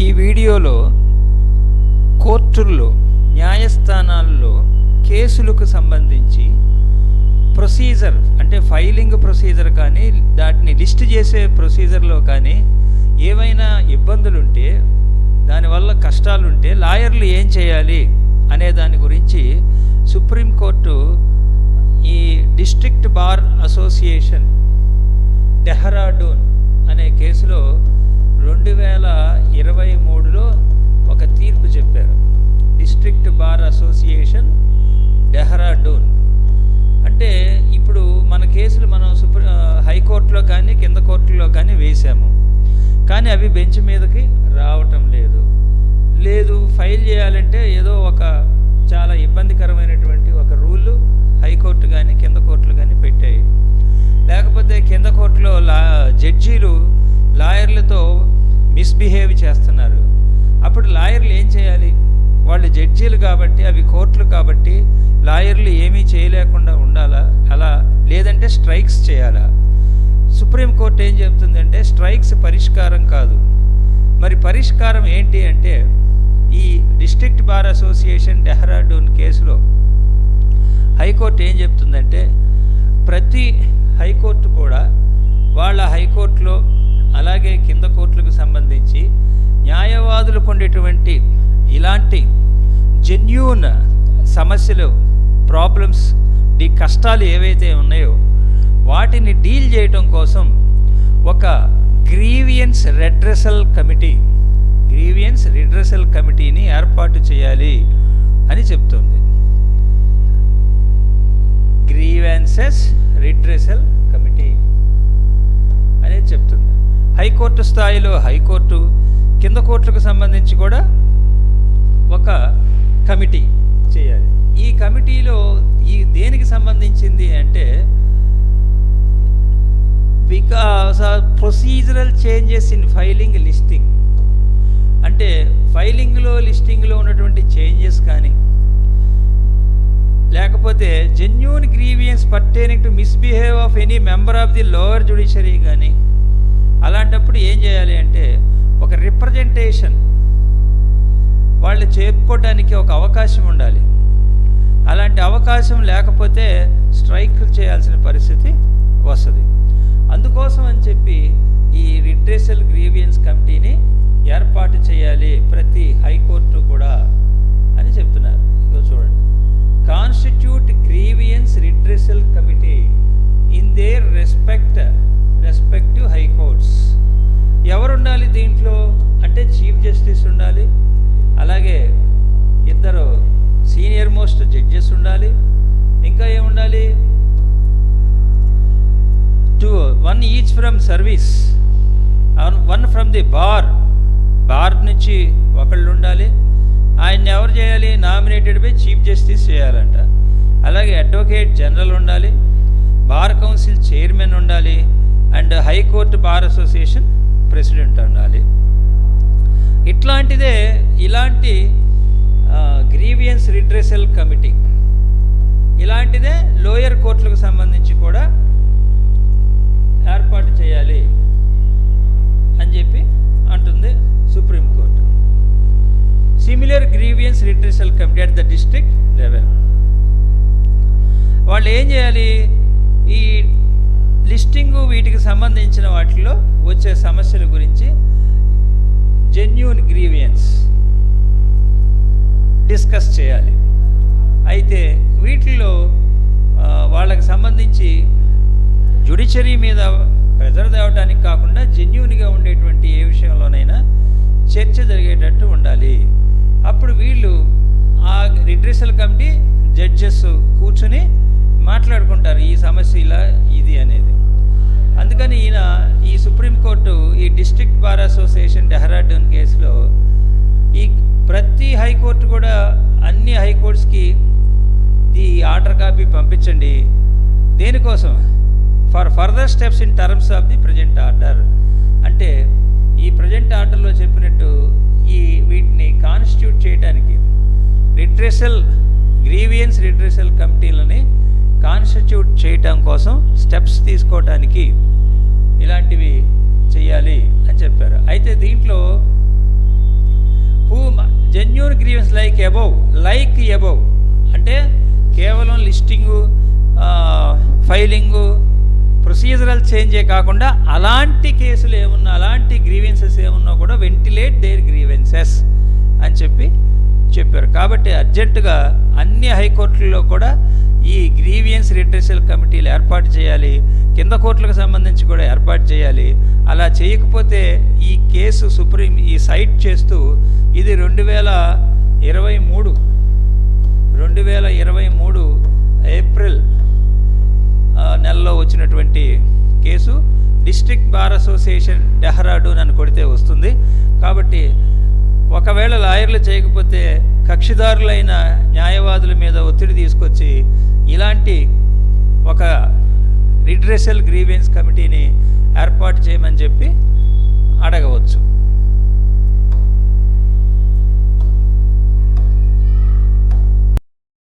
ఈ వీడియోలో కోర్టుల్లో, న్యాయస్థానాల్లో కేసులకు సంబంధించి ప్రొసీజర్ అంటే ఫైలింగ్ ప్రొసీజర్ కానీ, దాటిని లిస్ట్ చేసే ప్రొసీజర్లో కానీ ఏవైనా ఇబ్బందులుంటే, దానివల్ల కష్టాలుంటే లాయర్లు ఏం చేయాలి అనే దాని గురించి సుప్రీంకోర్టు ఈ డిస్ట్రిక్ట్ బార్ అసోసియేషన్ డెహ్రాడూన్ అనే కేసులో 2023లో ఒక తీర్పు చెప్పారు. డిస్ట్రిక్ట్ బార్ అసోసియేషన్ డెహ్రాడూన్ అంటే ఇప్పుడు మన కేసులు మనం హైకోర్టులో కానీ కింద కోర్టులో కానీ వేసాము, కానీ అవి బెంచ్ మీదకి రావటం లేదు ఫైల్ చేయాలంటే ఏదో ఒక చాలా ఇబ్బందికరమైనటువంటి ఒక రూల్ హైకోర్టు కానీ కింద కోర్టులు కానీ పెట్టాయి. లేకపోతే కింద కోర్టులో జడ్జీలు లాయర్లతో మిస్బిహేవ్ చేస్తున్నారు. అప్పుడు లాయర్లు ఏం చేయాలి? వాళ్ళు జడ్జీలు కాబట్టి, అవి కోర్టులు కాబట్టి లాయర్లు ఏమీ చేయలేకుండా ఉండాలా? అలా లేదంటే స్ట్రైక్స్ చేయాలా? సుప్రీంకోర్టు ఏం చెప్తుందంటే స్ట్రైక్స్ పరిష్కారం కాదు. మరి పరిష్కారం ఏంటి అంటే, ఈ డిస్ట్రిక్ట్ బార్ అసోసియేషన్ డెహ్రాడూన్ కేసులో హైకోర్టు ఏం చెప్తుందంటే, ప్రతి హైకోర్టు కూడా వాళ్ళ హైకోర్టులో అలాగే కింద కోర్టులకు సంబంధించి న్యాయవాదులకు ఉండేటువంటి ఇలాంటి జెన్యూన్ సమస్యలు, ప్రాబ్లమ్స్, ఈ కష్టాలు ఏవైతే ఉన్నాయో వాటిని డీల్ చేయటం కోసం ఒక గ్రీవియన్స్ రెడ్రెసల్ కమిటీని ఏర్పాటు చేయాలి అని చెప్తుంది. గ్రీవెన్సెస్ రిడ్రెసల్ కమిటీ అనేది చెప్తుంది. హైకోర్టు స్థాయిలో హైకోర్టు, కింద కోర్టులకు సంబంధించి కూడా ఒక కమిటీ చేయాలి. ఈ కమిటీలో ఈ దేనికి సంబంధించింది అంటే, because procedural changes in filing listing, అంటే ఫైలింగ్లో లిస్టింగ్లో ఉన్నటువంటి చేంజెస్ కానీ, లేకపోతే genuine grievance pertaining to misbehave of any member of the lower judiciary కానీ, అలాంటప్పుడు ఏం చేయాలి అంటే ఒక రిప్రజెంటేషన్ వాళ్ళు చెప్పుకోవడానికి ఒక అవకాశం ఉండాలి. అలాంటి అవకాశం లేకపోతే స్ట్రైక్ చేయాల్సిన పరిస్థితి వస్తుంది. అందుకోసం అని చెప్పి ఈ రిడ్రెసల్ గ్రీవియన్స్ కమిటీని ఏర్పాటు చేయాలి ప్రతి హైకోర్టు కూడా అని చెప్తున్నారు. ఇదో చూడండి, constitute grievance redressal committee in their respective high courts. ఎవరు ఉండాలి దీంట్లో అంటే చీఫ్ జస్టిస్ ఉండాలి, అలాగే 2 సీనియర్ మోస్ట్ జడ్జెస్ ఉండాలి, ఇంకా ఏముండాలి, 1 each from service, 1 from the bar నుంచి ఒకళ్ళు ఉండాలి. ఆయన ఎవరు చేయాలి? నామినేటెడ్ బై చీఫ్ జస్టిస్ చేయాలంట. అలాగే అడ్వకేట్ జనరల్ ఉండాలి, బార్ కౌన్సిల్ చైర్మన్ ఉండాలి, and high court bar association president ఉండాలి. ఇలాంటి గ్రీవియన్స్ రిడ్రెసల్ కమిటీ ఇలాంటిదే లోయర్ కోర్టులకు సంబంధించి కూడా ఏర్పాటు చేయాలి అని చెప్పి అంటుంది supreme court. Similar grievance redressal committee at the district level. వాళ్ళు ఏం చేయాలి? ఈ లిస్టింగు వీటికి సంబంధించిన వాటిలో వచ్చే సమస్యల గురించి జెన్యూన్ గ్రీవియన్స్ డిస్కస్ చేయాలి. అయితే వీటిల్లో వాళ్ళకి సంబంధించి జ్యుడిషియరీ మీద ప్రెజర్ తేవడానికి కాకుండా జెన్యూన్గా ఉండేటువంటి ఏ విషయంలోనైనా చర్చ జరిగేటట్టు ఉండాలి. అప్పుడు వీళ్ళు ఆ రిడ్రెసల్ కమిటీ జడ్జెస్ కూర్చొని మాట్లాడుకుంటారు, ఈ సమస్య ఇలా ఇది అనేది. అందుకని ఈ సుప్రీంకోర్టు ఈ డిస్ట్రిక్ట్ బార్ అసోసియేషన్ డెహ్రాడూన్ కేసులో ఈ ప్రతి హైకోర్టు కూడా అన్ని హైకోర్ట్స్కి ఈ ఆర్డర్ కాపీ పంపించండి. దేనికోసం? For further steps in terms of the present order. అంటే ఈ ప్రజెంట్ ఆర్డర్లో చెప్పినట్టు వీటిని కాన్స్టిట్యూట్ చేయడానికి గ్రీవియన్స్ రిడ్రెసల్ కమిటీలని కాన్స్టిట్యూట్ చేయటం కోసం స్టెప్స్ తీసుకోవటానికి ఇలాంటివి చేయాలి అని చెప్పారు. అయితే దీంట్లో ఈజ్ లైక్ ఎబవ్ అంటే కేవలం లిస్టింగు, ఫైలింగు, ప్రొసీజరల్ చేంజే కాకుండా అలాంటి కేసులు ఏమున్నా, అలాంటి గ్రీవెన్సెస్ ఏమున్నా కూడా వెంటిలేట్ దేర్ గ్రీవెన్సెస్ అని చెప్పారు. కాబట్టి అర్జెంటుగా అన్ని హైకోర్టుల్లో కూడా ఈ గ్రీవియన్స్ రిడ్రెసల్ కమిటీలు ఏర్పాటు చేయాలి, కింద కోర్టులకు సంబంధించి కూడా ఏర్పాటు చేయాలి. అలా చేయకపోతే ఈ కేసు సుప్రీం ఈ సైట్ చేస్తూ ఇది 2023 ఏప్రిల్ నెలలో వచ్చినటువంటి case. District bar association Dehradun అని కొడితే వస్తుంది. కాబట్టి ఒకవేళ లాయర్లు చేయకపోతే కక్షిదారులైన న్యాయవాదుల మీద ఒత్తిడి తీసుకొచ్చి ఇలాంటి ఒక రిడ్రెసల్ గ్రీవెన్స్ కమిటీని ఏర్పాటు చేయమని చెప్పి అడగవచ్చు.